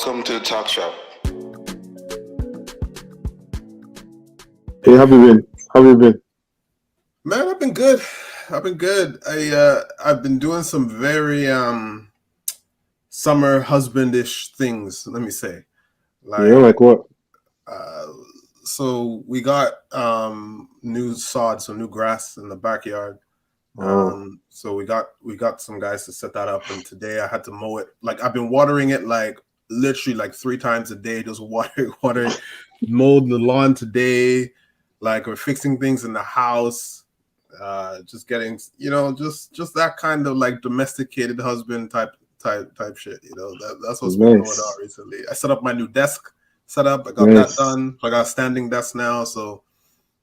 Welcome to the talk shop. Hey, how have you been? How have you been? Man, I've been good. I've been doing some very summer husbandish things. Let me say, Yeah, like like what? uh, so we got new sod, so new grass in the backyard. Oh, So we got some guys to set that up, and today I had to mow it. Like I've been watering it like literally like 3 times a day, just water it. Mowed the lawn today. Like we're fixing things in the house. Just getting just that kind of like domesticated husband type shit. That's what's been going on nice, recently. I set up my new desk setup. I got that nice, done. I got a standing desk now, so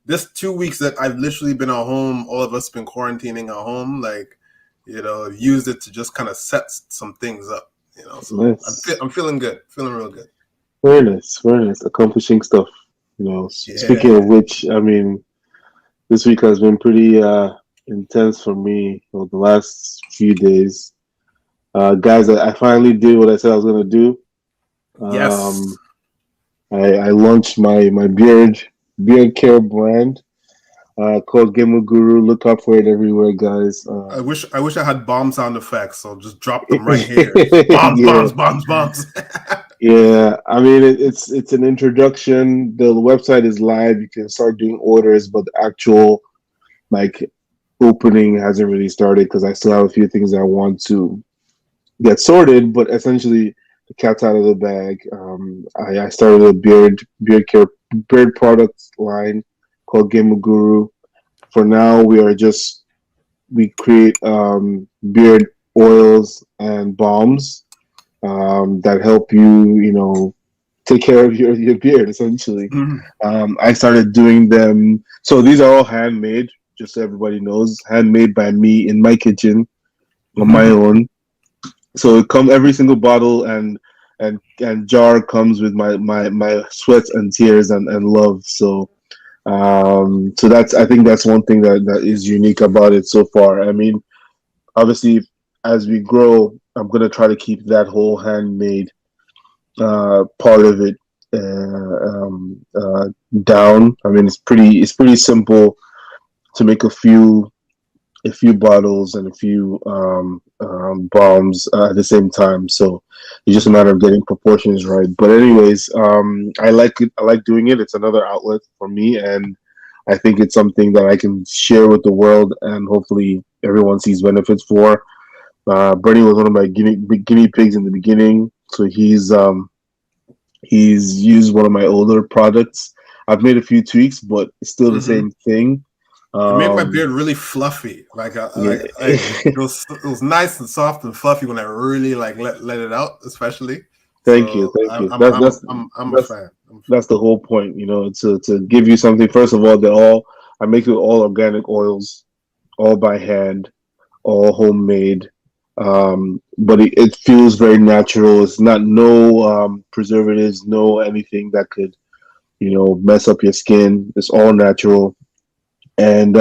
this 2 weeks that I've literally been at home, all of us been quarantining at home, like, used it to just kind of set some things up, so nice. I'm feeling good, feeling real good. Very nice, very nice. Accomplishing stuff. Speaking of Yeah. which, I mean, this week has been pretty intense for me. The last few days, guys, I finally did what I said I was gonna do. Yes. Um, I launched my beard care brand called Gamer Guru. Look out for it everywhere, guys. I wish I had bomb sound effects, so just drop them right here. Bombs, Yeah. bombs, bombs, bombs. Yeah, I mean it's an introduction. The website is live. You can start doing orders, but the actual like opening hasn't really started because I still have a few things I want to get sorted. But essentially, the cat's out of the bag. I started a beard products line called Gamer Guru. For now, we create beard oils and balms that help you take care of your beard essentially. Mhm. I started doing them. So these are all handmade, just so everybody knows, handmade by me in my kitchen on my Mhm. own. So it come every single bottle and jar comes with my sweat and tears and love. So that's I think that's one thing that is unique about it so far. I mean, obviously, as we grow, I'm gonna try to keep that whole handmade part of it down. I mean, it's pretty simple to make a few bottles and a few bombs at the same time. So it's just a matter of getting proportions right. But anyways, I like it. I like doing it. It's another outlet for me, and I think it's something that I can share with the world, and hopefully everyone sees benefits for. Bernie was one of my guinea pigs in the beginning, so he's used one of my older products. I've made a few tweaks, but it's still the Mhm. same thing. It made my Um, beard really fluffy. Like, yeah. it was nice and soft and fluffy when I really like let it out, especially. Thank you, So thank I'm you. I'm That's I'm that's I'm I'm a that's fan. I'm a that's fan. the whole point, to give you something. First of all, I make it all organic oils, all by hand, all homemade. But it feels very natural. It's not no preservatives, no anything that could mess up your skin. It's all natural, and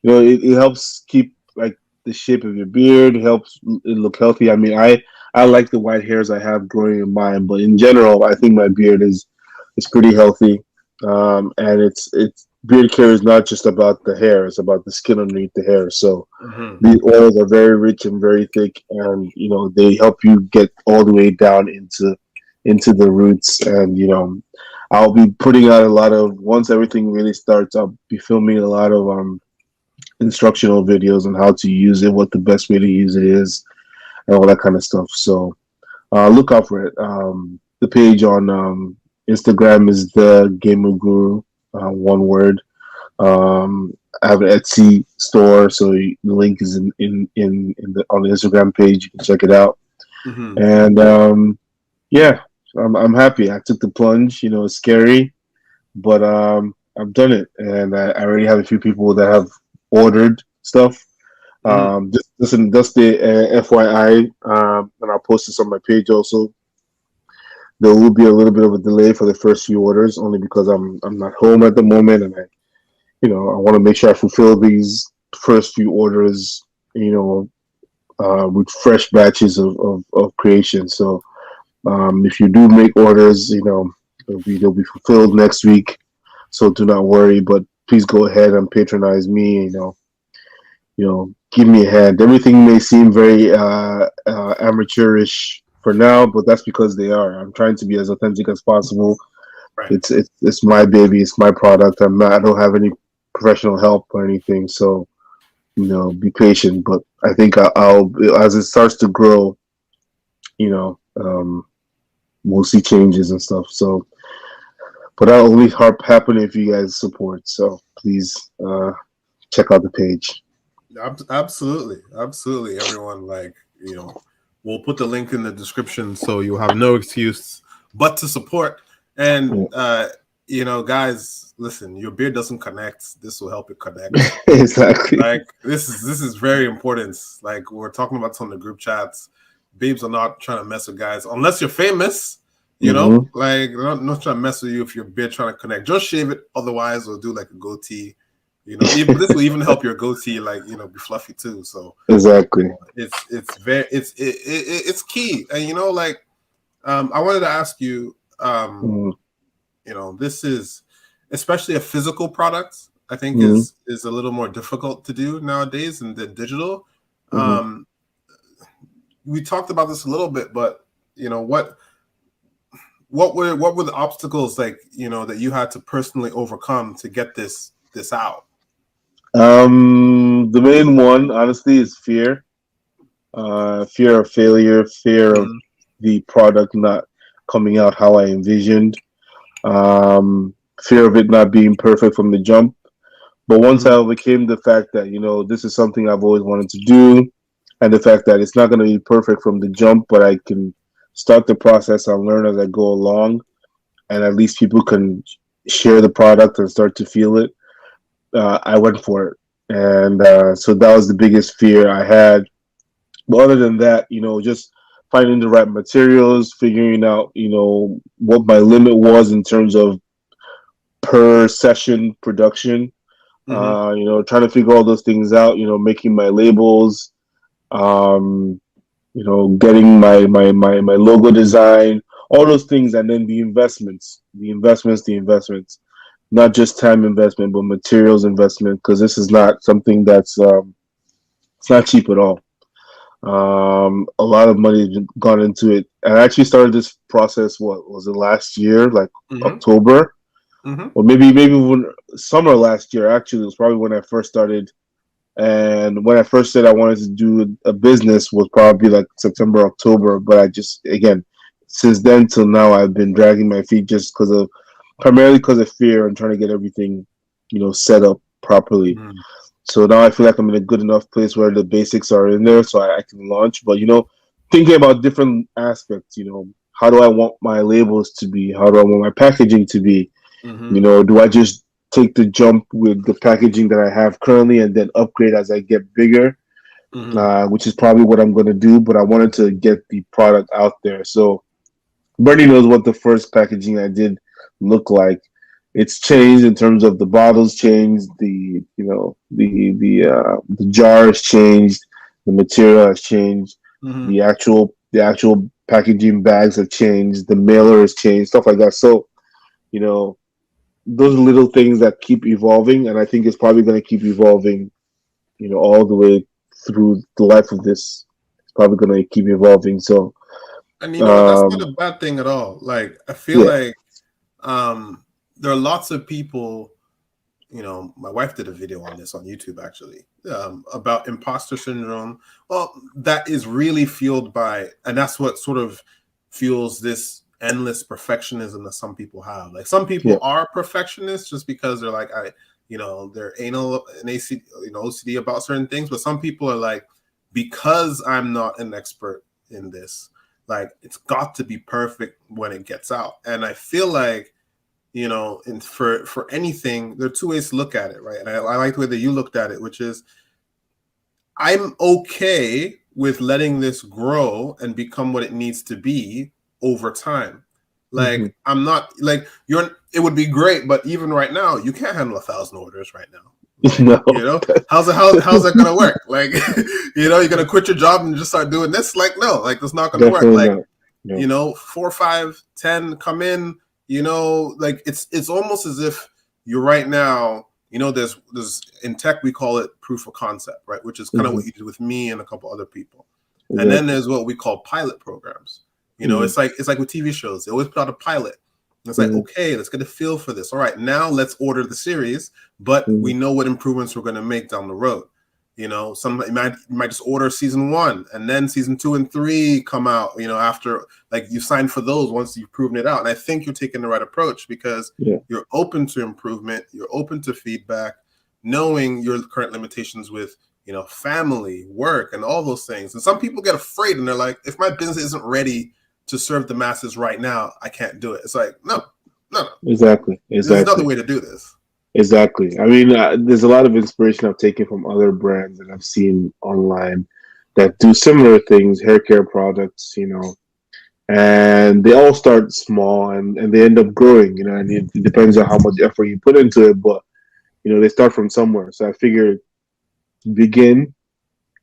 it helps keep like the shape of your beard. It helps it look healthy. I mean, I like the white hairs I have growing in mine, but in general, I think my beard is pretty healthy. And it's beard care is not just about the hair; it's about the skin underneath the hair. So Mhm. these oils are very rich and very thick, and they help you get all the way down into the roots. And I'll be putting out a lot of once everything really starts. I'll be filming a lot of instructional videos on how to use it, what the best way to use it is, and all that kind of stuff. So look out for it. The page on Instagram is the Gamer Guru, one word. I have an Etsy store, so the link is in the on the Instagram page. You can check it out. Mhm. And yeah, I'm happy. I took the plunge. It's scary, but I've done it, and I already have a few people that have ordered stuff. Mhm. Just listen, just the FYI, and I'll post this on my page also. There will be a little bit of a delay for the first few orders, only because I'm not home at the moment, and I want to make sure I fulfill these first few orders, with fresh batches of creation. So If you do make orders, they'll be fulfilled next week. So do not worry, but please go ahead and patronize me. Give me a hand. Everything may seem very amateurish for now, but that's because they are. I'm trying to be as authentic as possible. Right. It's my baby. It's my product. I don't have any professional help or anything. So be patient. But I think I'll as it starts to grow, we'll see changes and stuff. So, but that'll only happen if you guys support. So please check out the page. Absolutely, absolutely. Everyone, we'll put the link in the description so you'll have no excuse but to support. And guys, listen, your beard doesn't connect. This will help it connect. Exactly. Like this is very important. Like we're talking about some of the group chats. Babes are not trying to mess with guys unless you're famous. Like they're not trying to mess with you if your beard trying to connect. Just shave it. Otherwise, or do like a goatee. This will even help your goatee, be fluffy too. So exactly, it's key. And I wanted to ask you, this is especially a physical product. I think is a little more difficult to do nowadays than the digital. We talked about this a little bit, but what were the obstacles that you had to personally overcome to get this out? The main one, honestly, is fear. Fear of failure, fear of the product not coming out how I envisioned. Fear of it not being perfect from the jump. But once I overcame the fact that, this is something I've always wanted to do, and the fact that it's not going to be perfect from the jump, but I can start the process and learn as I go along, and at least people can share the product and start to feel it. I went for it. And so that was the biggest fear I had. But other than that, just finding the right materials, figuring out, what my limit was in terms of per session production, trying to figure all those things out, making my labels, getting my logo design, all those things, and then the investments. Not just time investment, but materials investment, because this is not something that's it's not cheap at all. A lot of money has gone into it. And I actually started this process. What was it last year? Like October, or maybe when summer last year. Actually, it was probably when I first started. And when I first said I wanted to do a business was probably like September, October. But I just, again, since then till now, I've been dragging my feet just primarily because of fear and trying to get everything, set up properly. So now I feel like I'm in a good enough place where the basics are in there, so I can launch. But thinking about different aspects, how do I want my labels to be? How do I want my packaging to be? Do I just take the jump with the packaging that I have currently and then upgrade as I get bigger? Which is probably what I'm going to do. But I wanted to get the product out there. So Bernie knows what the first packaging I did look like. It's changed in terms of the bottles changed, the jar has changed, the material has changed, the actual packaging bags have changed, the mailer has changed, stuff like that. So, those little things that keep evolving, and I think it's probably going to keep evolving, all the way through the life of this. It's probably going to keep evolving. So, and that's not a bad thing at all. Like I feel like there are lots of people, my wife did a video on this on YouTube actually, about imposter syndrome. Well, that is really fueled by, and that's what sort of fuels this endless perfectionism that some people have. Like some people are perfectionists just because they're like, they're anal and OCD about certain things. But some people are like, because I'm not an expert in this, like it's got to be perfect when it gets out. And I feel like, for anything, there are two ways to look at it, right? And I like the way that you looked at it, which is I'm okay with letting this grow and become what it needs to be over time. Like I'm not like it would be great, but even right now, you can't handle 1,000 orders right now. Like, how's that gonna work? Like, you're gonna quit your job and just start doing this? Like, no, like that's not gonna work. Like, Yeah. You know, 4, 5, 10 come in. You know, like it's almost as if you're right now. You know, there's in tech we call it proof of concept, right? Which is kind of what you did with me and a couple other people. And then there's what we call pilot programs. You know, it's like with TV shows. They always put out a pilot. And it's like, okay, let's get a feel for this. All right, now let's order the series, but we know what improvements we're going to make down the road. You know, you might just order season 1 and then season 2 and 3 come out, you know, after like you sign for those once you've proven it out. And I think you're taking the right approach because you're open to improvement, you're open to feedback, knowing your current limitations with, you know, family, work, and all those things. And some people get afraid and they're like, if my business isn't ready to serve the masses right now, I can't do it. It's like, no. Exactly. There's another way to do this. Exactly. I mean, there's a lot of inspiration I've taken from other brands that I've seen online that do similar things, hair care products, you know, and they all start small and they end up growing, you know, and it depends on how much effort you put into it, but, you know, they start from somewhere. So I figure begin.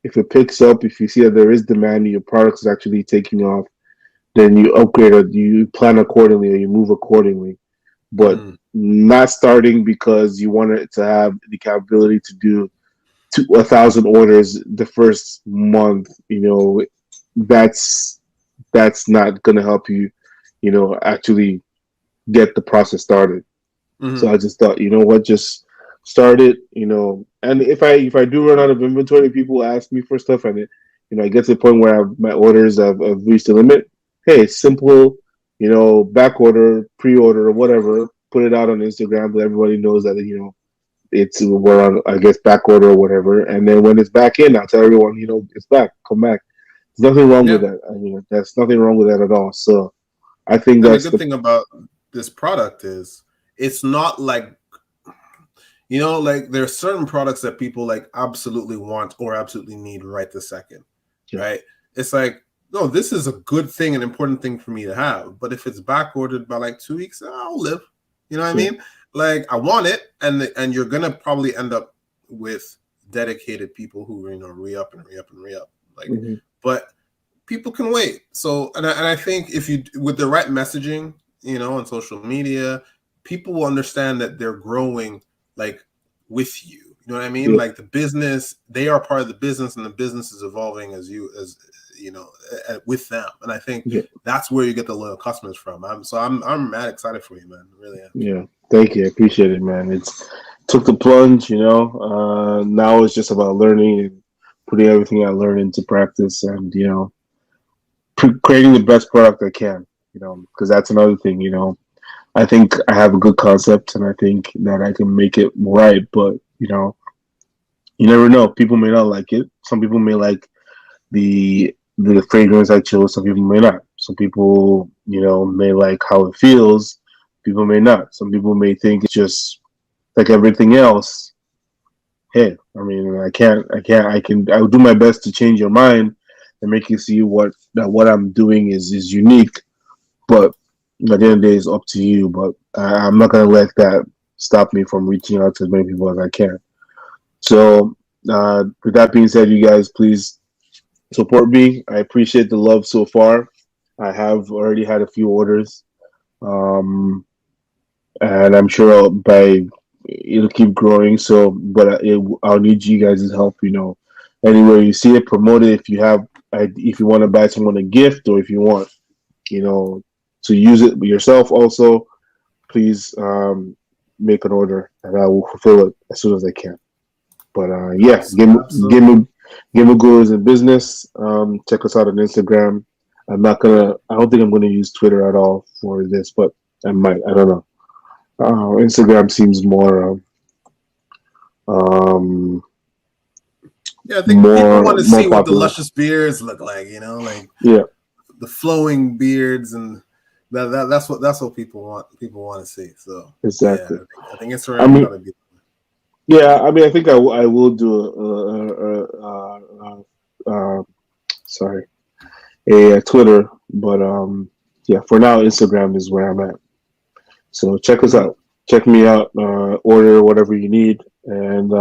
If it picks up, if you see that there is demand, your product is actually taking off, then you upgrade or you plan accordingly or you move accordingly. But not starting because you want it to have the capability to do 1,000 orders the first month, you know, that's not going to help you, you know, actually get the process started. So I just thought, you know what, just start it, you know. And if I do run out of inventory, people ask me for stuff, and you know, I get to the point where my orders have reached the limit. Hey, simple, you know, back order, pre-order, or whatever. Put it out on Instagram, but everybody knows that, you know, we're on, I guess, back order or whatever. And then when it's back in, I'll tell everyone, you know, it's back, come back. There's nothing wrong with that. I mean, there's nothing wrong with that at all. So I think that's the good thing about this product is it's not like, you know, like there are certain products that people like absolutely want or absolutely need right this second, right? It's like, no, this is a good thing, an important thing for me to have. But if it's back ordered by like 2 weeks, I'll live. You know what I mean? Like I want it, and you're gonna probably end up with dedicated people who, you know, re-up. Like, but people can wait. So, and I think if you with the right messaging, you know, on social media, people will understand that they're growing like with you. You know what I mean? Like the business, they are part of the business, and the business is evolving as you know, with them. And I think that's where you get the loyal customers from. I'm mad excited for you, man. I really am. Yeah, thank you. I appreciate it, man. It's took the plunge, you know. Now it's just about learning and putting everything I learned into practice, and you know, creating the best product I can. You know, because that's another thing. You know, I think I have a good concept, and I think that I can make it right. But you know, you never know. People may not like it. Some people may like the fragrance I chose. Some people may not. Some people, you know, may like how it feels. People may not. Some people may think it's just like everything else. Hey, I mean, I will do my best to change your mind and make you see what I'm doing is unique. But at the end of the day, it's up to you. But I'm not gonna let that stop me from reaching out to as many people as I can. So, with that being said, you guys, please support me. I appreciate the love so far. I have already had a few orders, and I'm sure it'll keep growing. So, but I'll need you guys' help. You know, anywhere you see it, promote it. If you want to buy someone a gift, or if you want, you know, to use it yourself, also, please make an order, and I will fulfill it as soon as I can. But yeah, Game of Go is in business. Check us out on Instagram. I don't think I'm gonna use Twitter at all for this, but I might. I don't know. Instagram seems more. Yeah, I think people want to see what the luscious beards look like. You know, like the flowing beards, and that's what people want. People want to see. So exactly. I think Instagram gotta be. Yeah, I mean, I think I will do a Twitter, but yeah, for now, Instagram is where I'm at. So check us out. Check me out. Order whatever you need, and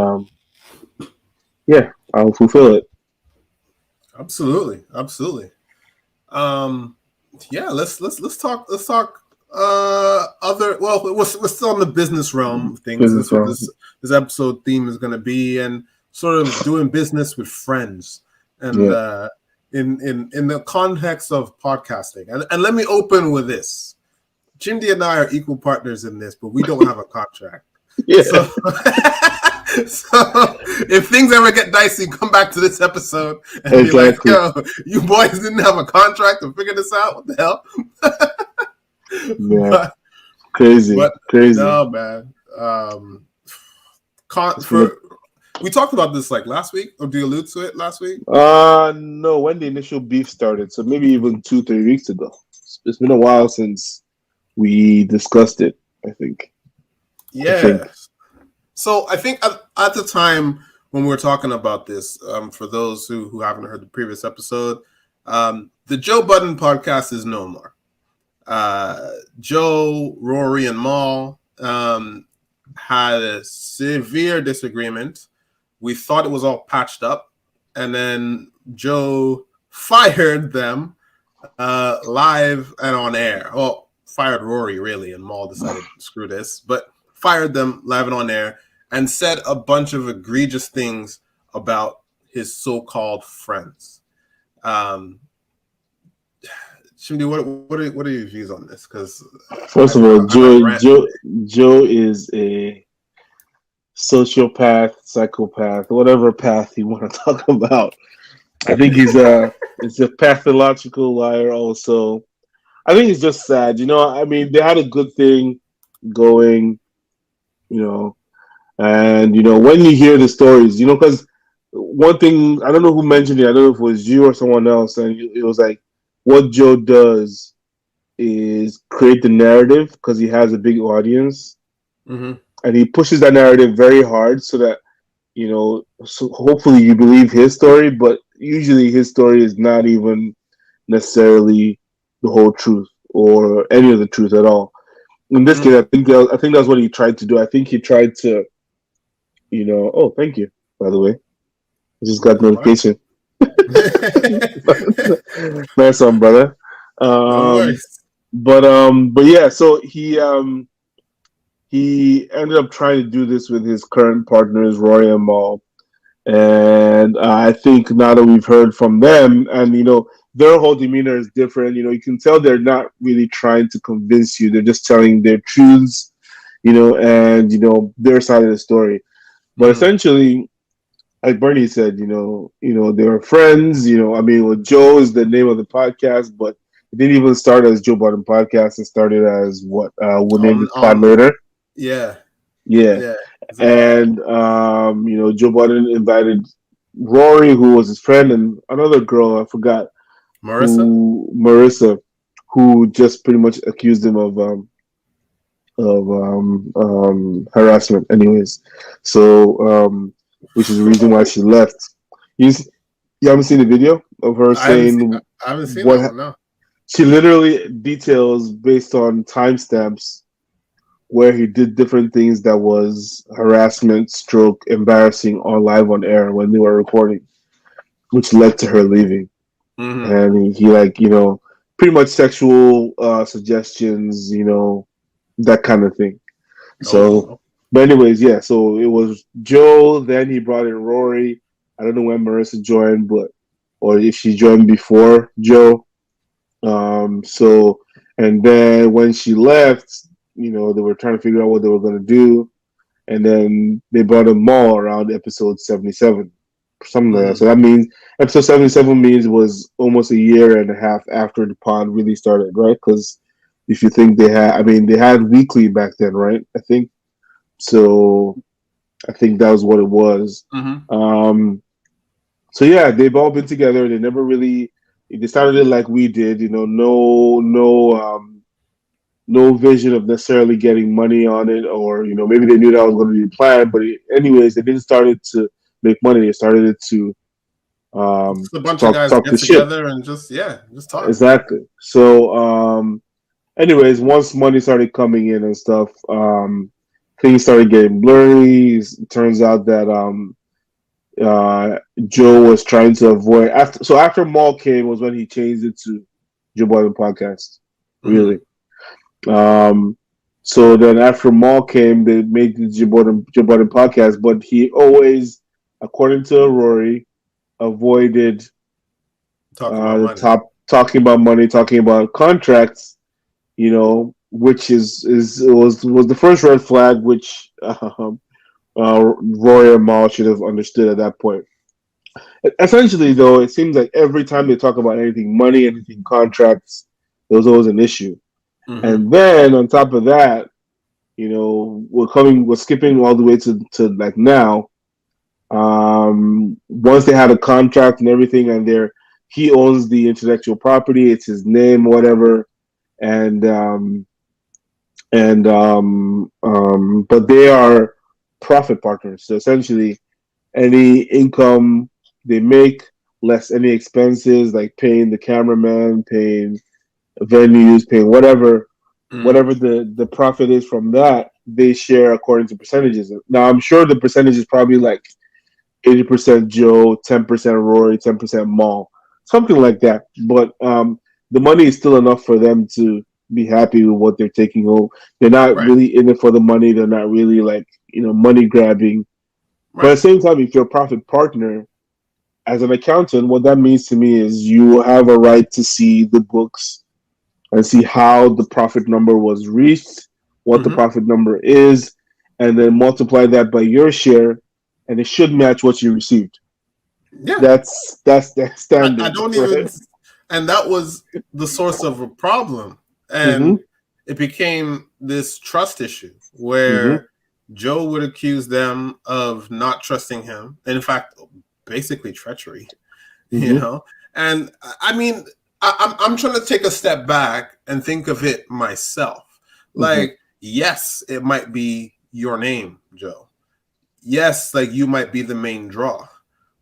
yeah, I'll fulfill it. Absolutely. Yeah, let's talk other, well, we're still in the business realm of things. Business This what wrong. this episode theme is going to be, and sort of doing business with friends, and Yeah, in the context of podcasting. And let me open with this. Jimdy and I are equal partners in this, but we don't have a contract. yeah, So, so if things ever get dicey, come back to this episode and be like, exactly. "Yo, you boys didn't have a contract to figure this out. What the hell?" Yeah, but, crazy, but crazy. no, man. It's gonna. We talked about this like last week, or do you allude to it last week? No, when the initial beef started, so maybe even 2, 3 weeks ago. It's been a while since we discussed it. I think. I think. Yeah. So I think at the time when we were talking about this, for those who haven't heard the previous episode, the Joe Budden podcast is no more. Joe, Rory, and Maul had a severe disagreement. We thought it was all patched up, and then Joe fired them live and on air. Well, fired Rory really, and Maul decided screw this, but fired them live and on air, and said a bunch of egregious things about his so-called friends. Shimdi, what are your views on this? Because First of all, I might Joe rant Joe today. Joe is a sociopath, psychopath, whatever path you want to talk about. I think he's a pathological liar. Also, I think it's just sad. I mean, they had a good thing going. You know, and when you hear the stories, because one thing I don't know who mentioned it. I don't know if it was you or someone else, and it was like what Joe does is create the narrative because he has a big audience Mm-hmm. and he pushes that narrative very hard so that so hopefully you believe his story, but usually his story is not even necessarily the whole truth or any of the truth at all. In this case, Mm-hmm. I think that's what he tried to do. I think he tried to, oh, thank you, by the way. I just got All right. notification. Nice one, brother. No Um, worries. but yeah, so he ended up trying to do this with his current partners, Roy and Maul. And I think now that we've heard from them, and their whole demeanor is different. You can tell they're not really trying to convince you; they're just telling their truths, and their side of the story. But Mm-hmm. essentially, like Bernie said, they were friends. I mean, well, Joe is the name of the podcast, but it didn't even start as Joe Biden podcast. It started as what we'll name this pod On later. yeah, Yeah, yeah. Is it and Joe Budden invited Rory, who was his friend, and another girl I forgot Marissa? who Marissa, who just pretty much accused him of harassment. Anyways, so which is the reason why she left. You you haven't seen the video of her saying I haven't seen that what one. No. she literally details based on timestamps where he did different things that was harassment, stroke, embarrassing on live on air when they were recording, which led to her leaving. Mm-hmm. And he like, pretty much sexual suggestions, that kind of thing. So, Oh. but anyways, yeah. So it was Joe. Then he brought in Rory. I don't know when Marissa joined, but or if she joined before Joe. So, and then when she left, they were trying to figure out what they were going to do. And then they brought a Maul around episode 77, something like that. Mm-hmm. So that means episode 77 means it was almost a year and a half after the pod really started, right? Because if you think they had weekly back then, right? I think so. I think that was what it was. Mm-hmm. Um, so yeah, they've all been together. They never really they started it like we did, no vision of necessarily getting money on it, or maybe they knew that was going to be planned. But anyways, they didn't start it to make money. They started it to Just a bunch of talk guys talk get the shit. together and just talk. Exactly. So anyways, once money started coming in and stuff, things started getting blurry. It turns out that uh, Joe was trying to avoid after Maul came was when he changed it to Joe Budden podcast, Mhm. really. So then after Maul came, they made the Joe Budden podcast, but he always, according to Rory, avoided Talking about the money. top talking about money, talking about contracts, which was the first red flag, which Roy and Maul should have understood at that point. Essentially, though, it seems like every time they talk about anything money, anything contracts, there was always an issue. Hmm. And then on top of that, we're skipping all the way to like now. Once they had a contract and everything, and he owns the intellectual property, it's his name, whatever, and but they are profit partners. So essentially, any income they make, less any expenses like paying the cameraman, paying venues, paying Hmm. whatever the profit is from that, they share according to percentages. Now I'm sure the percentage is probably like 80% Joe, 10% Rory, 10% Maul, something like that. But the money is still enough for them to be happy with what they're taking home. They're not Right. really in it for the money. They're not really like money grabbing. But at Right. the same time, if you're a profit partner, as an accountant, what that means to me is you have a right to see the books and see how the profit number was reached, what the Hmm. profit number is, and then multiply that by your share, and it should match what you received. Yeah. That's the I standard, don't even, right? and that was the source of a problem. Mm-hmm. And it became this trust issue Mm-hmm. where Joe would accuse them of not trusting him. And in fact, basically treachery, you Mm-hmm. know? And I mean, I'm trying to take a step back and think of it myself. Mm-hmm. Like, yes, it might be your name, Joe. Yes, like you might be the main draw,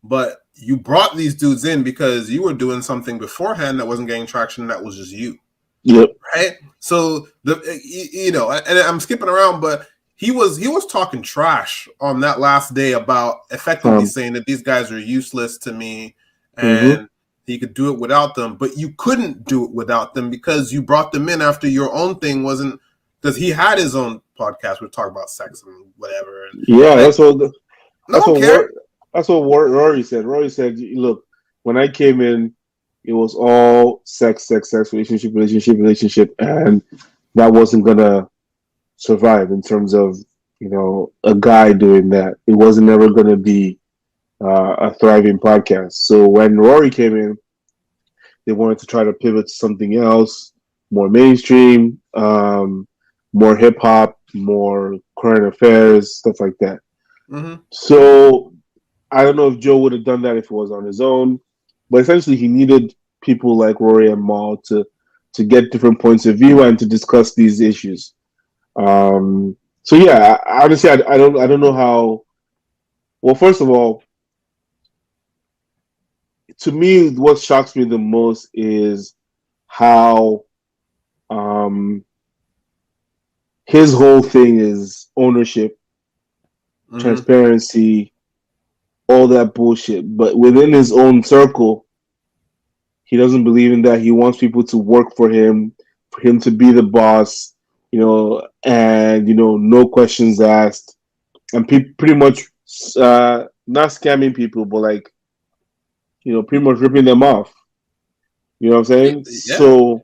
but you brought these dudes in because you were doing something beforehand that wasn't getting traction. That was just you, Yep. right? So and I'm skipping around, but he was talking trash on that last day about effectively Um. saying that these guys are useless to me, Mm-hmm. and he could do it without them, but you couldn't do it without them because you brought them in after your own thing wasn't, because he had his own podcast. We're talking about sex and whatever, and Yeah, like no that's one what cared. Rory said. Rory said, "Look, when I came in, it was all sex, sex, sex, relationship, relationship, relationship, and that wasn't gonna survive in terms of a guy doing that. It wasn't ever gonna be a thriving podcast. So when Rory came in, they wanted to try to pivot to something else, more mainstream, more hip hop, more current affairs, stuff like that. Mm-hmm. So I don't know if Joe would have done that if it was on his own, but essentially he needed people like Rory and Maul to get different points of view and to discuss these issues. So yeah, honestly, I don't know how. Well, first of all, to me, what shocks me the most is how um, his whole thing is ownership, Mm-hmm. transparency, all that bullshit. But within his own circle, he doesn't believe in that. He wants people to work for him to be the boss, and no questions asked, and pretty much not scamming people, but like pretty much ripping them off. You know what I'm saying? Yeah, So or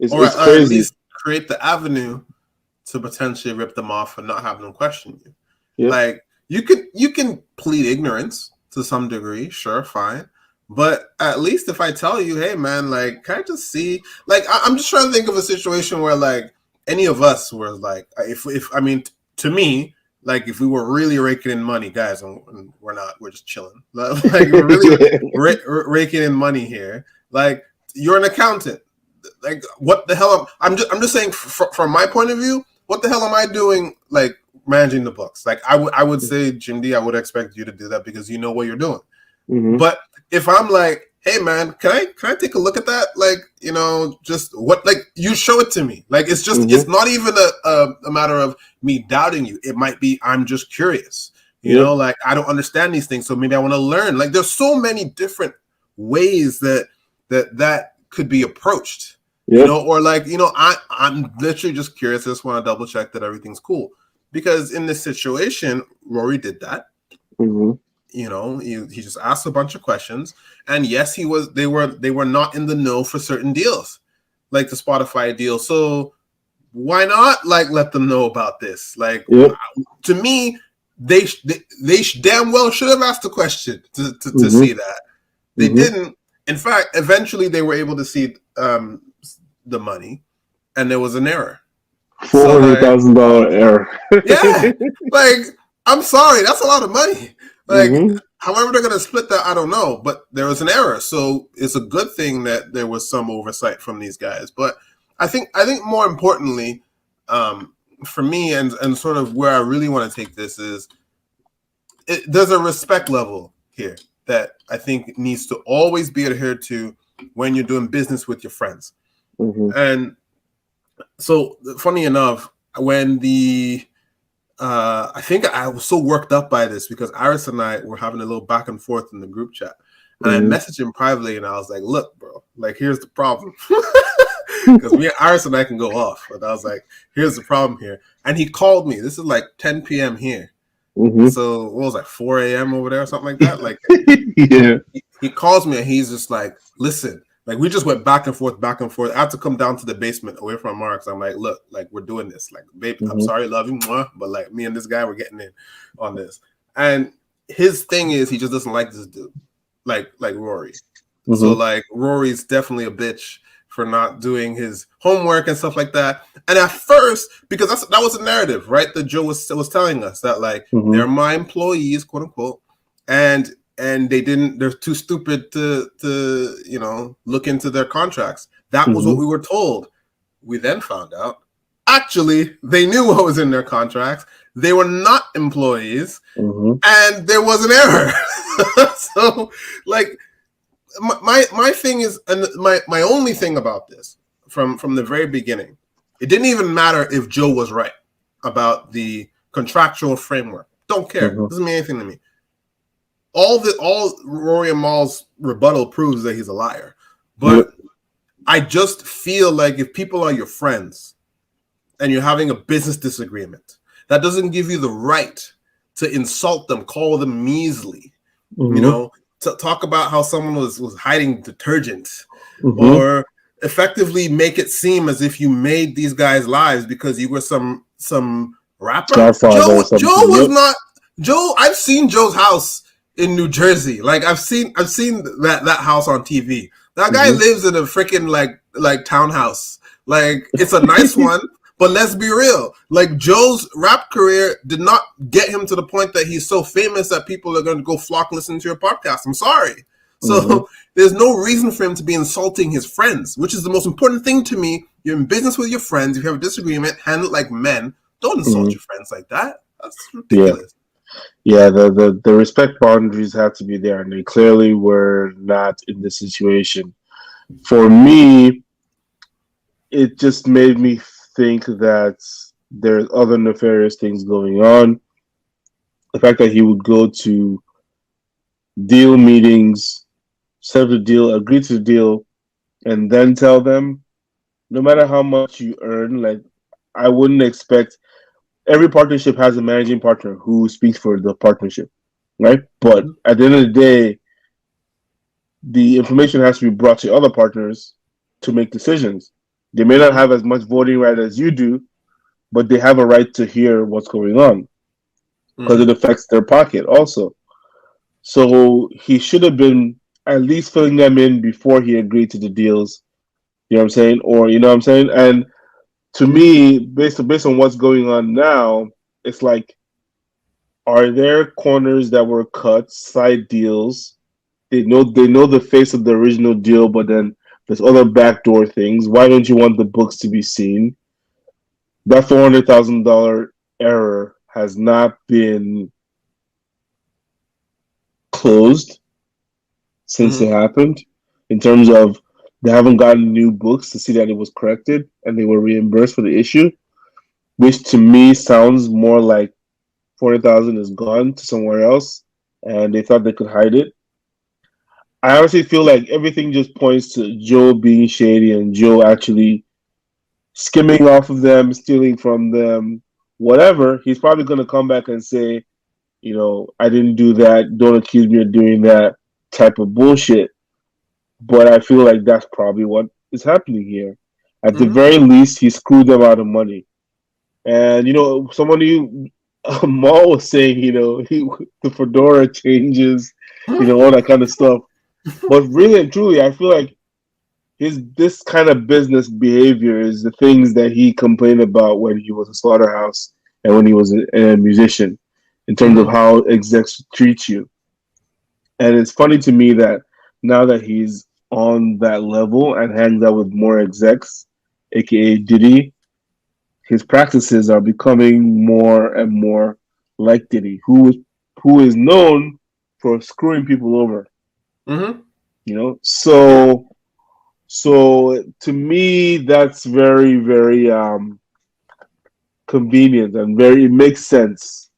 it's at crazy. least create the avenue to potentially rip them off and not have them question you. Yep. Like you can plead ignorance to some degree, sure, fine. But at least if I tell you, hey man, like, can I just see? Like, I'm just trying to think of a situation where like any of us were like, if I mean, to me, like if we were really raking in money, guys, and we're not, we're just chilling. Like we're really raking in money here. Like you're an accountant. Like what the hell? I'm just saying from my point of view, what the hell am I doing? Like managing the books. Like I would say, Jim D, I would expect you to do that because you know what you're doing. hmm But if I'm like, hey man, can I take a look at that? Like, just what, like you show it to me. Like it's hmm not even a matter of me doubting you. It might be I'm just curious. Yep. Like I don't understand these things, so maybe I want to learn. Like there's so many different ways that could be approached. You Yep. know, or like, you know, I'm literally just curious. I just want to double check that everything's cool. Because in this situation, Rory did that. Mm-hmm. You know, he just asked a bunch of questions. And yes, they were not in the know for certain deals, like the Spotify deal. So why not like let them know about this? Like, Yep. to me, they damn well should have asked the question to Mm-hmm. see that. They Mm-hmm. didn't. In fact, eventually they were able to see the money, and there was an error. Four So hundred like, thousand dollar error. yeah, like I'm sorry, that's a lot of money. Like, Mm-hmm. however they're gonna split that, I don't know. But there was an error, so it's a good thing that there was some oversight from these guys. But I think more importantly, for me and sort of where I really want to take this is there's a respect level here that I think needs to always be adhered to when you're doing business with your friends. Mm-hmm. And so, funny enough, when I think I was so worked up by this because Iris and I were having a little back and forth in the group chat. And I Mm-hmm. messaged him privately and I was like, look, bro, like, here's the problem. Because me and Iris and I can go off. But I was like, here's the problem here. And he called me. This is like 10 p.m. here. Mm-hmm. So what was like 4 a.m. over there or something like that? Like, Yeah. he calls me and he's just like, listen, like, we just went back and forth, back and forth. I had to come down to the basement away from Mark's. I'm like, look, like, we're doing this. Like, babe, I'm Mm-hmm. sorry, love you, mwah, but like, me and this guy, we're getting in on this. And his thing is he just doesn't like this dude, like Rory. Mm-hmm. So like, Rory's definitely a bitch for not doing his homework and stuff like that. And at first, because that was a narrative, right? That Joe was telling us that like, Mm-hmm. they're my employees, quote unquote, and they're too stupid to you know, look into their contracts. That was what we were told. We then found out actually they knew what was in their contracts. They were not employees, Mm-hmm. and there was an error. So like, my thing is, and my only thing about this from the very beginning, it didn't even matter if Joe was right about the contractual framework. Don't care. Mm-hmm. Doesn't mean anything to me. All Rory and Maul's rebuttal proves that he's a liar. But Yep. I just feel like if people are your friends and you're having a business disagreement, that doesn't give you the right to insult them, call them measly, Mm-hmm. you know, to talk about how someone was hiding detergent, Mm-hmm. or effectively make it seem as if you made these guys' lives because you were some rapper. Godfather or something. Joe was Yep. not Joe. I've seen Joe's house in New Jersey. Like, I've seen that house on TV. That guy Mhm. lives in a freaking like townhouse. Like, it's a nice one, but let's be real. Like, Joe's rap career did not get him to the point that he's so famous that people are going to go flock listen to your podcast. I'm sorry. So Mhm. there's no reason for him to be insulting his friends, which is the most important thing to me. You're in business with your friends. If you have a disagreement, handle it like men. Don't insult Mhm. your friends like that. That's ridiculous. Yeah, the respect boundaries have to be there, and they clearly were not in this situation. For me, it just made me think that there's other nefarious things going on. The fact that he would go to deal meetings, set the deal, agree to the deal, and then tell them, no matter how much you earn, like, I wouldn't expect every partnership has a managing partner who speaks for the partnership, right? But at the end of the day, the information has to be brought to other partners to make decisions. They may not have as much voting right as you do, but they have a right to hear what's going on because it affects their pocket also. So he should have been at least filling them in before he agreed to the deals. You know what I'm saying? Or you know what I'm saying? And to me, based on what's going on now, it's like, are there corners that were cut, side deals? They know the face of the original deal, but then there's other backdoor things. Why don't you want the books to be seen? That $400,000 error has not been closed since it happened. In terms of, they haven't gotten new books to see that it was corrected and they were reimbursed for the issue, which to me sounds more like 40,000 is gone to somewhere else and they thought they could hide it. I honestly feel like everything just points to Joe being shady and Joe actually skimming off of them, stealing from them, whatever. He's probably going to come back and say, I didn't do that. Don't accuse me of doing that type of bullshit. But I feel like that's probably what is happening here. At the Mm-hmm. very least, he screwed them out of money. And someone you Maul was saying, the fedora changes, all that kind of stuff. But really and truly, I feel like this kind of business behavior is the things that he complained about when he was a slaughterhouse and when he was a musician, in terms of Mm-hmm. how execs treat you. And it's funny to me that now that he's on that level and hangs out with more execs, aka Diddy, his practices are becoming more and more like Diddy, who is known for screwing people over. Mm-hmm. So to me, that's very, very convenient and very, it makes sense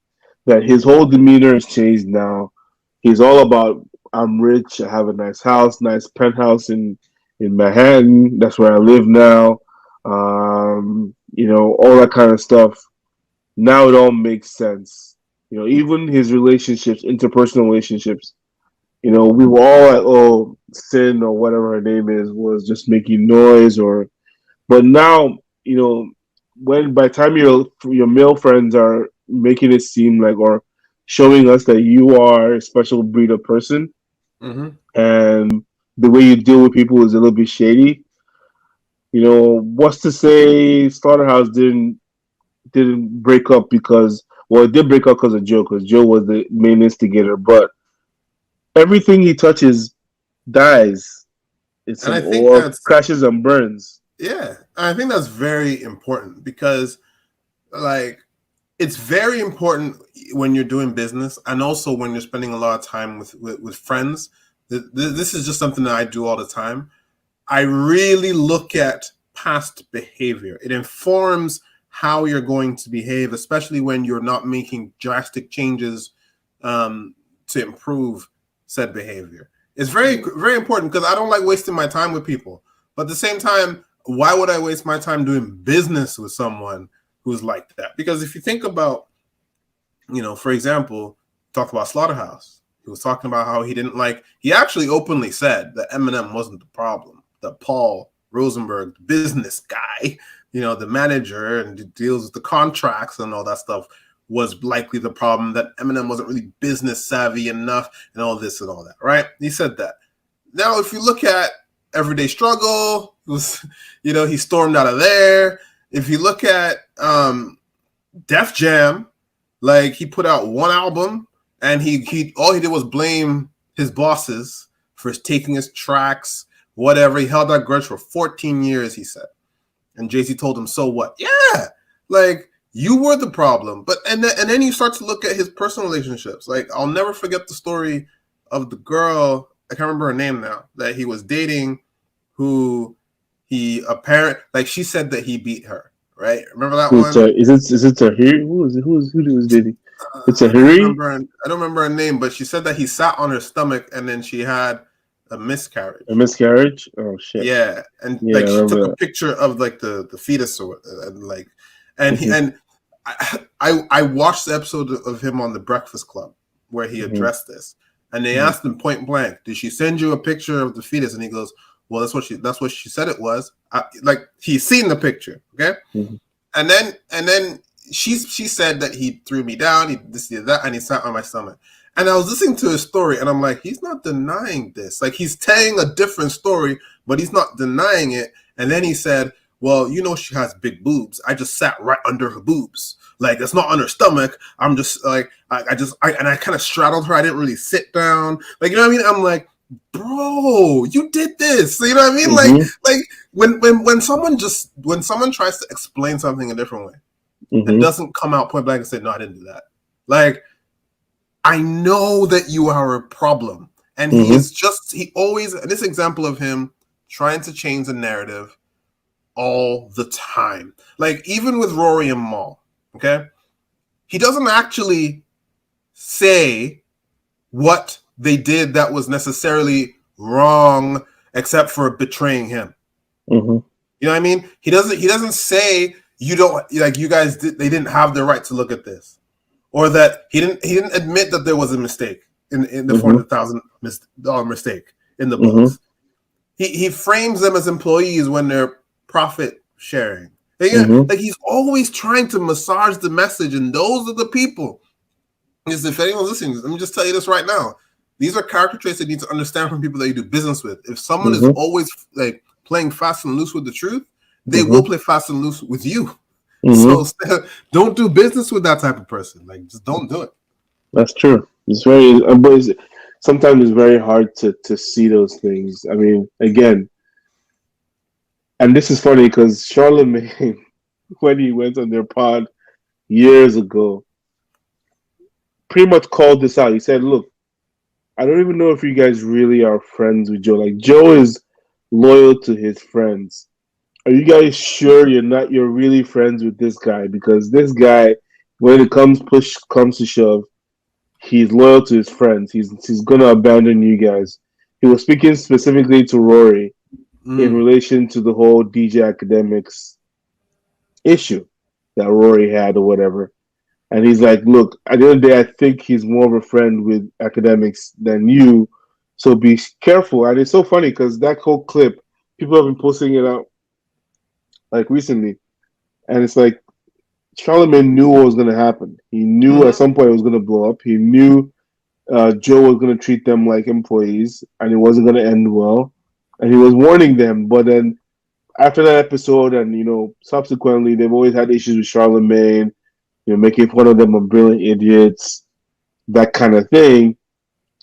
that his whole demeanor has changed now. He's all about, I'm rich, I have a nice house, nice penthouse in Manhattan. That's where I live now. All that kind of stuff. Now it all makes sense. Even his relationships, interpersonal relationships. We were all like, oh, Sin or whatever her name is was just making noise, but now, when by the time your male friends are making it seem like, or showing us that you are a special breed of person, Mm-hmm. and the way you deal with people is a little bit shady. What's to say Slaughterhouse didn't break up because, well, it did break up because of Joe, because Joe was the main instigator, but everything he touches dies. It's And I think or that's crashes and burns. yeah, I think that's very important because like it's very important when you're doing business and also when you're spending a lot of time with friends. This is just something that I do all the time. I really look at past behavior. It informs how you're going to behave, especially when you're not making drastic changes to improve said behavior. It's very, very important because I don't like wasting my time with people. But at the same time, why would I waste my time doing business with someone who's like that? Because if you think about, for example, talk about Slaughterhouse. He was talking about how he actually openly said that Eminem wasn't the problem, that Paul Rosenberg, the business guy, the manager and deals with the contracts and all that stuff, was likely the problem, that Eminem wasn't really business savvy enough and all this and all that, right? He said that. Now, if you look at Everyday Struggle, it was, he stormed out of there. If you look at Def Jam, like he put out one album and he all he did was blame his bosses for taking his tracks, whatever. He held that grudge for 14 years, he said. And Jay-Z told him, so what? Yeah, like you were the problem. But and then you start to look at his personal relationships. Like I'll never forget the story of the girl, I can't remember her name now, that he was dating, who she said that he beat her. Right? Remember that Who's one? is it Tahiri? Who is Diddy? It's I don't Tahiri? remember. I don't remember her name, but she said that he sat on her stomach and then she had a miscarriage. A miscarriage? Oh shit! Yeah, and Yeah, I like she took remember a that. picture of like the fetus or and like, and he Mm-hmm, and I watched the episode of him on the Breakfast Club where he mm-hmm, addressed this, and they mm-hmm. asked him point blank, "Did she send you a picture of the fetus?" And he goes, "Well, that's what she said it was." Like he's seen the picture, okay, Mm-hmm. and then she said that he threw me down, he this did that, and he sat on my stomach. And I was listening to his story, and I'm like, he's not denying this. Like he's telling a different story, but he's not denying it. And then he said, "Well, she has big boobs. I just sat right under her boobs. Like it's not on her stomach. I'm just like I kind of straddled her. I didn't really sit down. Like you know what I mean? I'm like, bro, you did this. You know what I mean? Mm-hmm. Like when someone tries to explain something a different way and Mm-hmm. doesn't come out point blank and say, no, I didn't do that. Like I know that you are a problem. And he always, this example of him trying to change the narrative all the time. Like even with Rory and Mal, okay? He doesn't actually say what they did that was necessarily wrong except for betraying him. Mm-hmm. You know what I mean? He doesn't say you don't like you guys they didn't have the right to look at this, or that he didn't admit that there was a mistake in the $400,000 mistake in the Mm-hmm. books. He frames them as employees when they're profit sharing. Mm-hmm. Like he's always trying to massage the message, and those are the people. Because if anyone's listening, let me just tell you this right now. These are character traits that you need to understand from people that you do business with. If someone is Mm-hmm. always like playing fast and loose with the truth, they Mm-hmm. will play fast and loose with you. Mm-hmm. So don't do business with that type of person. Like just don't do it. That's true. It's very, but sometimes it's very hard to see those things. I mean, again, and this is funny because Charlemagne, when he went on their pod years ago, pretty much called this out. He said, "Look, I don't even know if you guys really are friends with Joe. Like Joe is loyal to his friends. Are you guys sure you're really friends with this guy? Because this guy, when it comes to shove, he's loyal to his friends. He's gonna abandon you guys." He was speaking specifically to Rory in relation to the whole DJ Academics issue that Rory had or whatever. And he's like, "Look, at the end of the day, I think he's more of a friend with Academics than you. So be careful." And it's so funny because that whole clip, people have been posting it out like recently, and it's like Charlemagne knew what was going to happen. He knew at some point it was going to blow up. He knew Joe was going to treat them like employees, and it wasn't going to end well. And he was warning them. But then after that episode, and subsequently, they've always had issues with Charlemagne. Making fun of them of brilliant idiots, that kind of thing.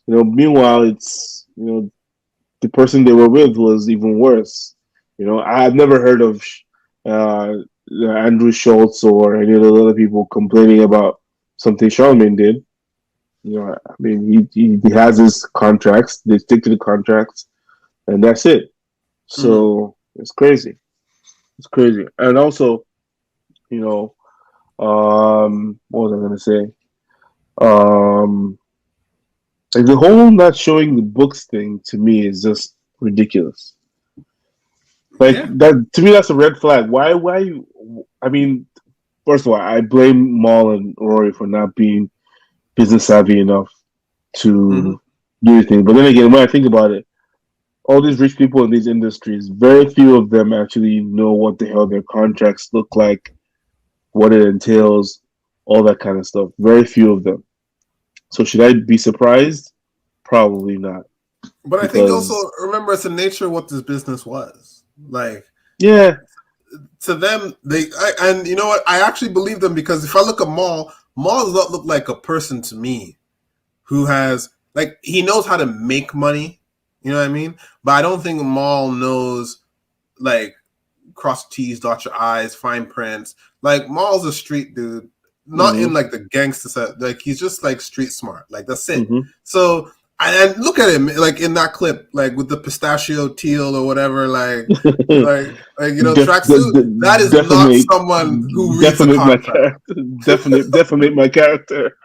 Meanwhile, it's the person they were with was even worse. I've never heard of uh, Andrew Schultz or any of those other people complaining about something Charlemagne did. I mean, he has his contracts. They stick to the contracts, and that's it. So it's crazy. It's crazy. And also, what was I gonna say? Um, like the whole not showing the books thing to me is just ridiculous. Like that to me, that's a red flag. Why? Why? I mean, first of all, I blame Maul and Rory for not being business savvy enough to do anything. But then again, when I think about it, all these rich people in these industries, very few of them actually know what the hell their contracts look like, what it entails, all that kind of stuff. Very few of them. So should I be surprised? Probably not. But I think also Because remember it's the nature of what this business was. Like yeah, to them, and you know what? I actually believe them because if I look at Maul does not look like a person to me who has like he knows how to make money. You know what I mean? But I don't think Maul knows like cross T's, dot your I's, fine prints. Like Maul's a street dude, not in like the gangster set. Like he's just like street smart. Like that's it. So and look at him like in that clip, like with the pistachio teal or whatever, like tracksuit. That is not someone who reads a contract. Defamate my character.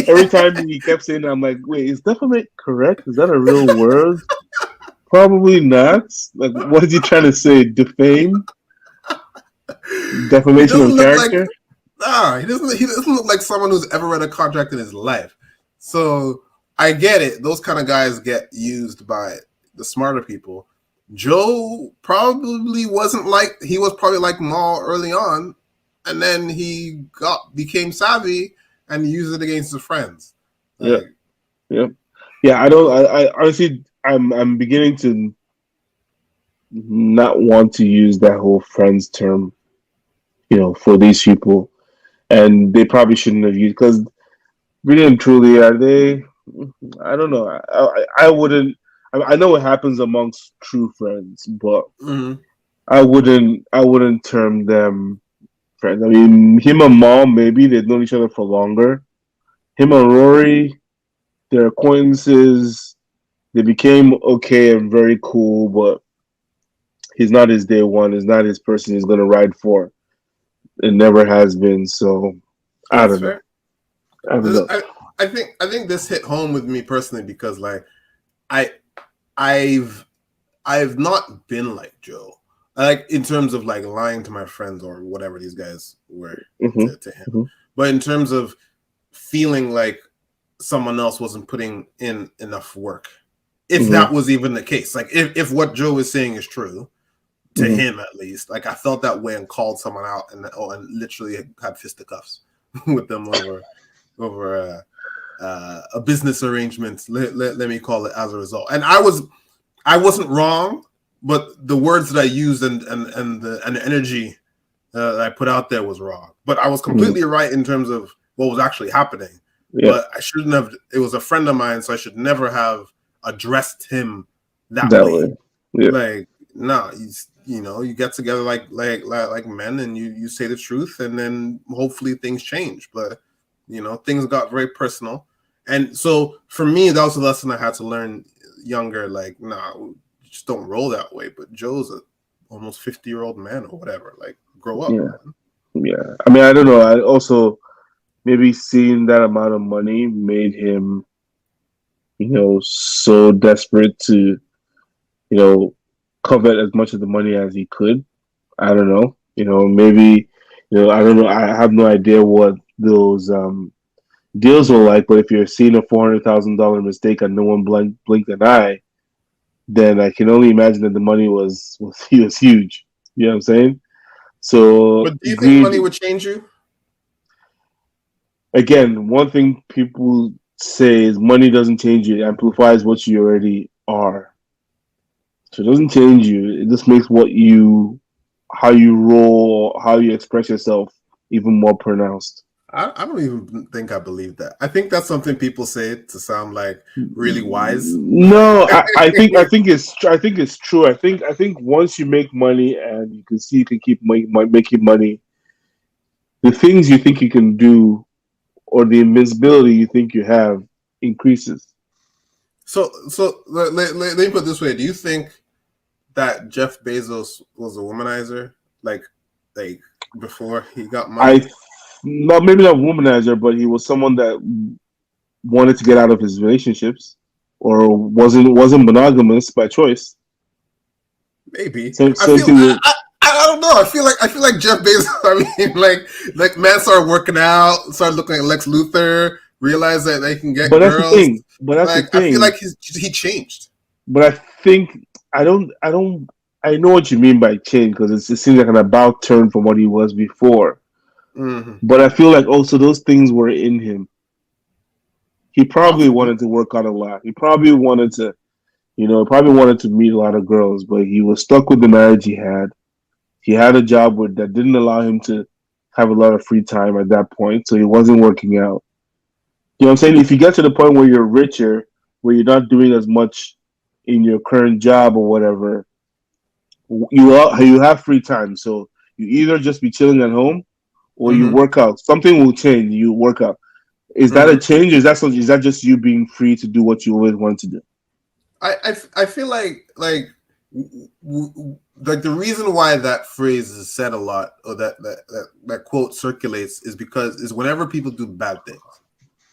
Every time he kept saying that, I'm like, wait, is defamate correct? Is that a real word? Probably not. Like, what is he trying to say? Defame? Defamation of character? He doesn't look like someone who's ever read a contract in his life. So I get it. Those kind of guys get used by the smarter people. Joe probably wasn't like he was probably like Maul early on, and then he became savvy and used it against his friends. Yeah. I honestly I'm beginning to not want to use that whole friends term, for these people, and they probably shouldn't have used because really and truly, are they? I don't know. I wouldn't. I know it happens amongst true friends, but I wouldn't term them friends. I mean, him and Mom, maybe they've known each other for longer. Him and Rory, they're acquaintances. They became okay and very cool, but he's not his day one. He's not his person he's gonna ride for. It never has been. So I don't know. I think this hit home with me personally because like I I've not been like Joe. Like in terms of like lying to my friends or whatever these guys were to him. Mm-hmm. But in terms of feeling like someone else wasn't putting in enough work, if that was even the case, like if what Joe is saying is true to him, at least, like I felt that way and called someone out and literally had fisticuffs with them over a business arrangement. Let me call it as a result. And I wasn't wrong, but the words that I used and the energy that I put out there was wrong. But I was completely right in terms of what was actually happening. Yeah. But I shouldn't have. It was a friend of mine, so I should never have addressed him that way. Yeah. Like, no, you get together like men, and you say the truth, and then hopefully things change. But things got very personal, and so for me, that was a lesson I had to learn younger. Like, nah, just don't roll that way. But Joe's a almost 50-year-old man or whatever. Like, grow up. Yeah. I mean, I don't know. I also. Maybe seeing that amount of money made him, so desperate to, covet as much of the money as he could. I don't know. Maybe, I don't know. I have no idea what those deals were like. But if you're seeing a $400,000 mistake and no one blinked an eye, then I can only imagine that the money was huge. You know what I'm saying? So, but do you think money would change you? Again, one thing people say is money doesn't change you; it amplifies what you already are. So it doesn't change you; it just makes how you roll, how you express yourself, even more pronounced. I don't even think I believe that. I think that's something people say to sound like really wise. No, I think it's true. I think once you make money and you can see you can keep making money, the things you think you can do or the invincibility you think you have increases. So let me put it this way: do you think that Jeff Bezos was a womanizer, like before he got money? Maybe not womanizer, but he was someone that wanted to get out of his relationships, or wasn't monogamous by choice. Maybe. I don't know. I feel like Jeff Bezos. I mean, like man started working out, started looking like Lex Luthor, realized that they can get girls. That's the thing. But that's the thing. I feel like he changed. But I think I know what you mean by change, because it seems like an about turn from what he was before. Mm-hmm. But I feel like also those things were in him. He probably wanted to work out a lot. He probably wanted to, meet a lot of girls, but he was stuck with the marriage he had. He had a job that didn't allow him to have a lot of free time at that point, so he wasn't working out. You know what I'm saying? If you get to the point where you're richer, where you're not doing as much in your current job or whatever, you have free time. So you either just be chilling at home or you work out. Something will change. You work out. Is that a change? Is that just you being free to do what you always wanted to do? I feel like the reason why that phrase is said a lot, or that quote circulates, is whenever people do bad things,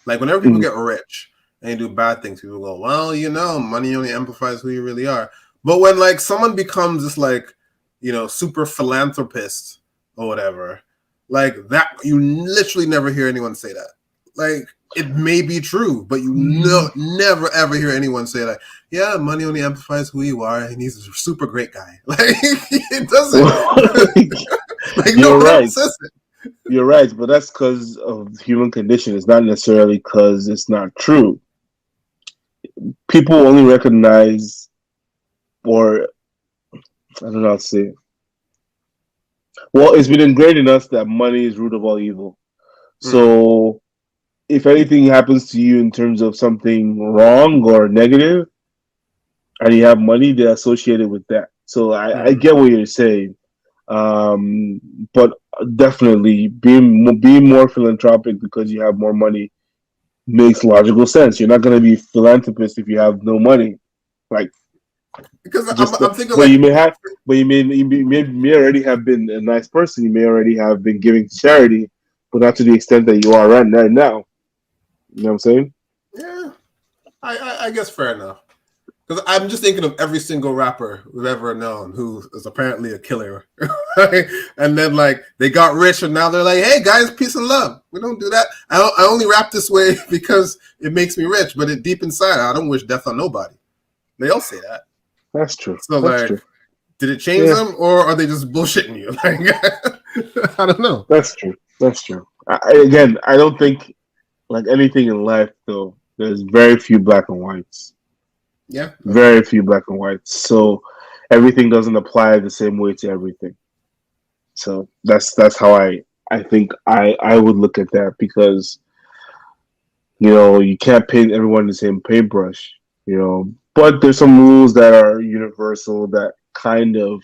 like whenever people get rich and they do bad things, people go, well, money only amplifies who you really are. But when like someone becomes this like, super philanthropist or whatever, like that, you literally never hear anyone say that. Like, it may be true, but you never ever hear anyone say like, yeah, money only amplifies who you are, and he's a super great guy. Like, it doesn't. Like, no one else says it. You're right, but that's because of human condition. It's not necessarily because it's not true. People only recognize, or I don't know how to say it. Well, it's been ingrained in us that money is root of all evil. So if anything happens to you in terms of something wrong or negative, and you have money, they're associated with that. So I get what you're saying. But definitely being more philanthropic because you have more money makes logical sense. You're not going to be a philanthropist if you have no money. Like, because I'm thinking, but you may already have been a nice person. You may already have been giving to charity, but not to the extent that you are right now. You know what I'm saying? Yeah, I guess fair enough. Because I'm just thinking of every single rapper we've ever known who is apparently a killer. Right? And then like they got rich and now they're like, hey guys, peace and love. We don't do that. I only rap this way because it makes me rich, but deep inside, I don't wish death on nobody. They all say that. That's true. So That's like, true. did it change them or are they just bullshitting you? Like, I don't know. That's true. That's true. Again, I don't think like anything in life though. There's very few black and whites. Yeah. Very few black and whites. So everything doesn't apply the same way to everything. So that's how I think I would look at that because you can't paint everyone the same paintbrush. But there's some rules that are universal that kind of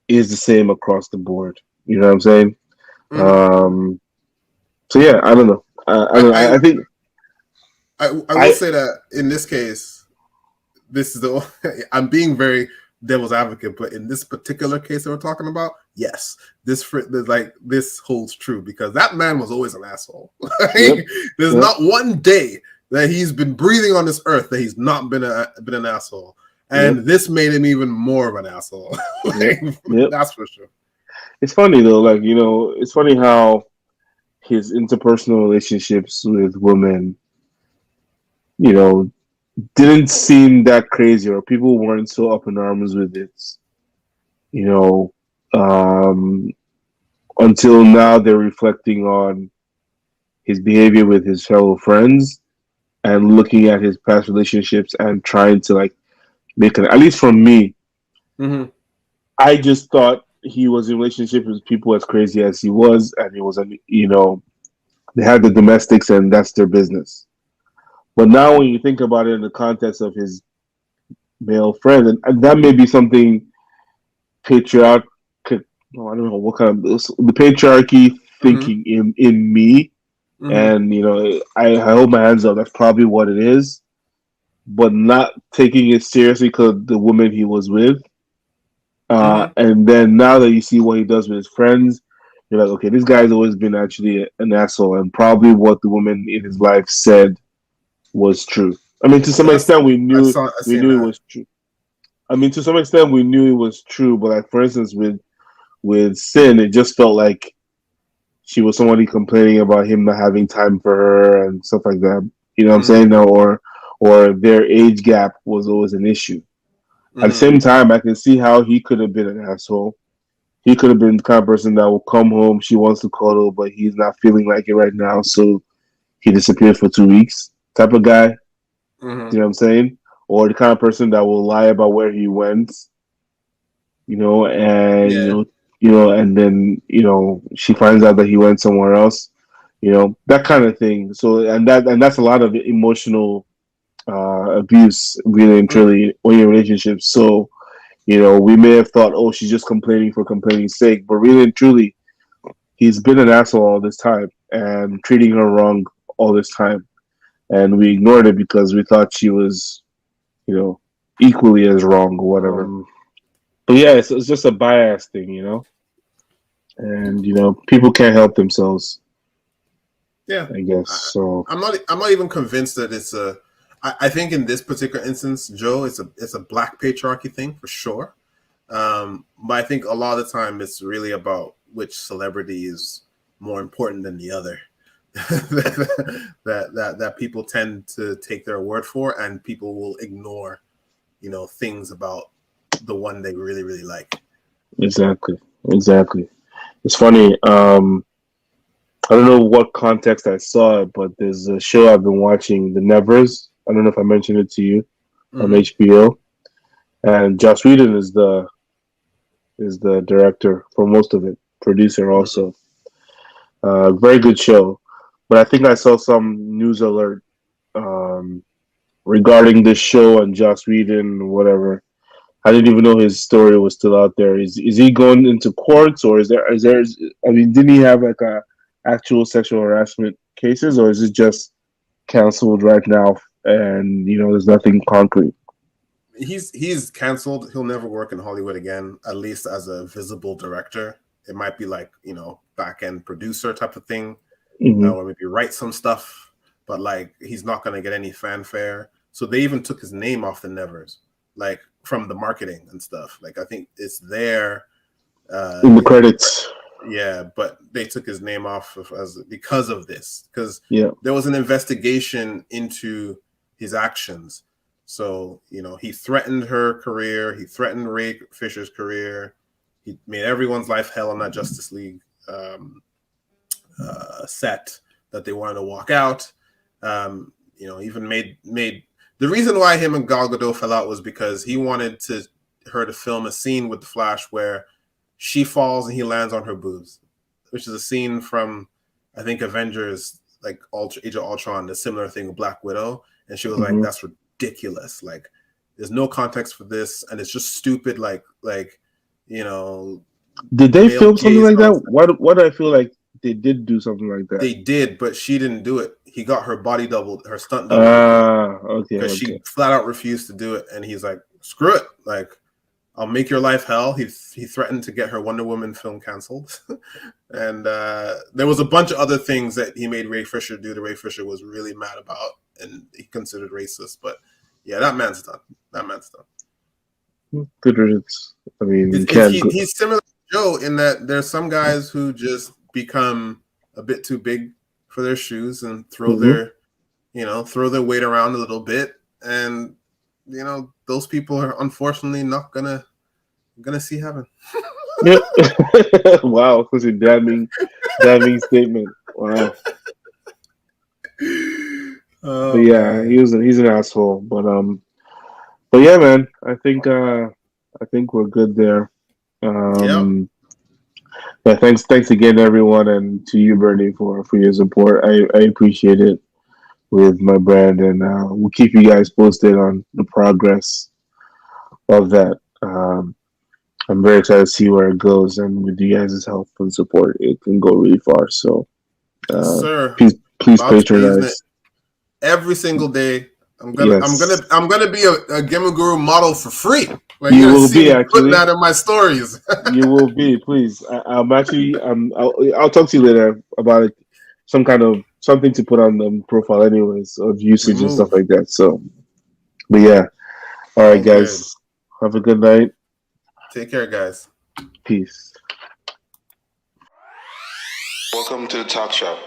is the same across the board. You know what I'm saying? So yeah, I don't know. I don't know. I think I will say that in this case, this is I'm being very devil's advocate, but in this particular case that we're talking about, yes, this holds true because that man was always an asshole. Yep. There's not one day that he's been breathing on this earth that he's not been an asshole, and this made him even more of an asshole. That's for sure. It's funny though, like it's funny how his interpersonal relationships with women, didn't seem that crazy, or people weren't so up in arms with it, until now they're reflecting on his behavior with his fellow friends and looking at his past relationships and trying to like make it, at least from me, I just thought he was in relationship with people as crazy as he was, and he was, they had the domestics and that's their business. But now when you think about it in the context of his male friend, and that may be something patriarch, I don't know what kind of the patriarchy thinking in me, and I hold my hands up. That's probably what it is, but not taking it seriously because the woman he was with, and then now that you see what he does with his friends, you're like, okay, this guy's always been actually an asshole, and probably what the woman in his life said was true. I mean, to some extent, we knew it was true. I mean, to some extent, we knew it was true. But like, for instance, with Sin, it just felt like she was somebody complaining about him not having time for her and stuff like that. You know what I'm saying? Or their age gap was always an issue. At the same time, I can see how he could have been an asshole. He could have been the kind of person that will come home, she wants to cuddle, but he's not feeling like it right now, so he disappeared for 2 weeks. Type of guy, you know what I'm saying? Or the kind of person that will lie about where he went, and and then she finds out that he went somewhere else, that kind of thing. So and that's a lot of emotional abuse, really and truly, in your relationship. So we may have thought, oh, she's just complaining for complaining's sake, but really and truly, he's been an asshole all this time and treating her wrong all this time. And we ignored it because we thought she was, equally as wrong or whatever. But yeah, it's just a bias thing, and people can't help themselves. Yeah, I guess so. I'm not even convinced that it's a. I think in this particular instance, Joe, it's a black patriarchy thing for sure. But I think a lot of the time it's really about which celebrity is more important than the other. that people tend to take their word for, and people will ignore, things about the one they really, really like. Exactly. It's funny. I don't know what context I saw it, but there's a show I've been watching, The Nevers. I don't know if I mentioned it to you on HBO. And Joss Whedon is the director for most of it, producer also. Very good show. But I think I saw some news alert regarding this show and Joss Whedon, whatever. I didn't even know his story was still out there. Is he going into courts, or is there? I mean, didn't he have like a actual sexual harassment cases, or is it just canceled right now? And there's nothing concrete. He's canceled. He'll never work in Hollywood again, at least as a visible director. It might be like back end producer type of thing. Or maybe write some stuff, but like he's not going to get any fanfare. So they even took his name off the Nevers, like from the marketing and stuff. Like I think it's there in the credits. Yeah, but they took his name off because of this, because Yeah, there was an investigation into his actions. So, he threatened her career. He threatened Ray Fisher's career. He made everyone's life hell on that Justice League set that they wanted to walk out. Even made the reason why him and Gal Gadot fell out was because he wanted her to film a scene with the Flash where she falls and he lands on her boobs, which is a scene from, I think, Avengers, like Age of Ultron, the similar thing with Black Widow. And she was like, that's ridiculous. Like, there's no context for this. And it's just stupid. Like, did they film something like that? Why do I feel like they did do something like that? They did, but she didn't do it. He got her body doubled, her stunt double. Okay. Because she flat out refused to do it. And he's like, screw it. Like, I'll make your life hell. He threatened to get her Wonder Woman film canceled. And there was a bunch of other things that he made Ray Fisher do that Ray Fisher was really mad about and he considered racist. But yeah, that man's done. Good riddance. I mean, he's similar to Joe in that there's some guys who just become a bit too big for their shoes and throw their weight around a little bit. And those people are unfortunately not gonna see heaven. Wow, that's a damning statement. Wow. But yeah, he's an asshole. But yeah, man, I think we're good there. Yeah, thanks again, everyone, and to you, Bernie, for your support. I appreciate it with my brand, and we'll keep you guys posted on the progress of that. I'm very excited to see where it goes, and with you guys' help and support, it can go really far. So, sir, please patronize every single day. I'm gonna be a Gamma Guru model for free. Like, you will be actually putting that in my stories. You will be, please. I'll talk to you later about it. Some kind of something to put on the profile, anyways, of usage and stuff like that. So, but yeah, all right, guys. Have a good night. Take care, guys. Peace. Welcome to the Talk Shop.